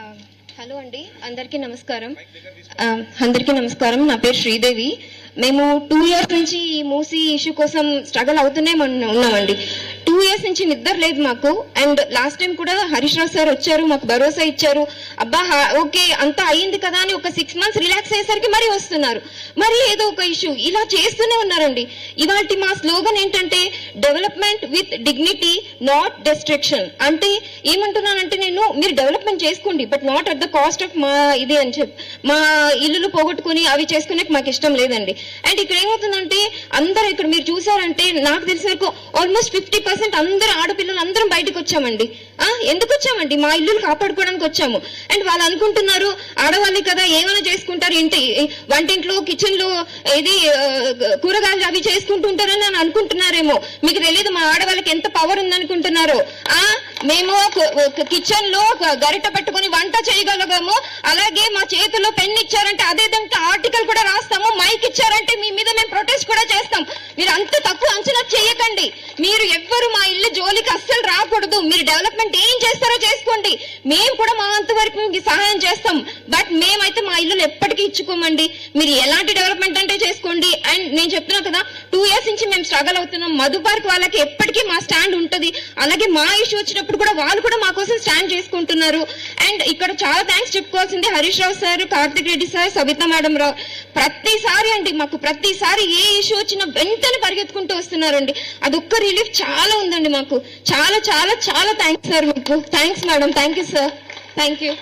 Hello అండి, అందరికీ నమస్కారం. నా పేరు శ్రీదేవి. మేము 2 years నుంచి ఈ మూసీ ఇష్యూ కోసం స్ట్రగల్ అవుతూనే ఉన్నామండి. 2 years నుంచి నిద్ర లేదు మాకు. అండ్ లాస్ట్ టైం కూడా హరీష్ రావు సార్ వచ్చారు, మాకు భరోసా ఇచ్చారు. అబ్బా ఓకే అంతా అయ్యింది కదా అని ఒక 6 months రిలాక్స్ అయ్యేసరికి మరీ వస్తున్నారు, మరి ఏదో ఒక ఇష్యూ ఇలా చేస్తూనే ఉన్నారండి. ఇవాళ మా స్లోగన్ ఏంటంటే development with dignity, not destruction. అంటే ఏమంటున్నానంటే నేను, మీరు డెవలప్మెంట్ చేసుకోండి but not at the cost of మా ఇది అని చెప్పి, మా ఇల్లులు పోగొట్టుకుని అవి చేసుకునే మాకు ఇష్టం లేదండి. అండ్ ఇక్కడ ఏమవుతుందంటే అందరూ, ఇక్కడ మీరు చూసారంటే నాకు తెలిసిన వరకు ఆల్మోస్ట్ 50% అందరూ ఆడపిల్లలు అందరం బయటకు వచ్చామండి. ఎందుకు వచ్చామండి? మా ఇల్లులు కాపాడుకోవడానికి వచ్చాము. అండ్ వాళ్ళు అనుకుంటున్నారు ఆడవాళ్ళే కదా ఏమైనా చేసుకుంటారు, ఇంటి వంటింట్లో కిచెన్ లో ఇది కూరగాయలు అవి చేసుకుంటుంటారని అని అనుకుంటున్నారేమో. మీకు తెలియదు మా ఆడవాళ్ళకి ఎంత పవర్ ఉందనుకుంటున్నారు. మేము కిచెన్ లో గరిట పట్టుకుని వంట చేయగలగాము, అలాగే మా చేతుల్లో పెన్ ఇచ్చారంటే అదే దానికి ఆర్టికల్ కూడా రాస్తాము, మైక్ ఇచ్చారంటే మీ మీద మేము ప్రొటెస్ట్ కూడా చేస్తాం. మీరు అంత తక్కువ అంచనా చేయకండి. మీరు ఎవ్వరు మా ఇల్లు జోలికి అస్సలు రాకూడదు. మీరు డెవలప్మెంట్ ఏం చేస్తారో చేసుకోండి, మేము కూడా మా అంతవరకు సహాయం చేస్తాం. బట్ మేమైతే మా ఇల్లు ఎప్పటికీ ఇచ్చుకోమండి. మీరు ఎలాంటి డెవలప్మెంట్ అంటే చేసుకోండి. అండ్ నేను చెప్తున్నా కదా 2 years నుంచి మేము స్ట్రగల్ అవుతున్నాం. మధు పార్క్ వాళ్ళకి ఎప్పటికీ మా స్టాండ్ ఉంటుంది. అలాగే మా ఇష్యూ వచ్చినప్పుడు కూడా వాళ్ళు కూడా మా కోసం స్టాండ్ చేసుకుంటున్నారు. అండ్ ఇక్కడ చాలా థ్యాంక్స్ చెప్పుకోవాల్సింది Harish Rao sir, Karthik Reddy sir, Sabitha madam Rao. ప్రతిసారి అండి మాకు ప్రతిసారి ఏ ఇష్యూ వచ్చినా వెంటనే పరిగెత్తుకుంటూ వస్తున్నారండి. అదొక్క రిలీఫ్ చాలా ఉందండి మాకు. చాలా చాలా చాలా థ్యాంక్స్ సార్ మీకు. Thanks madam. Thank you sir. Thank you.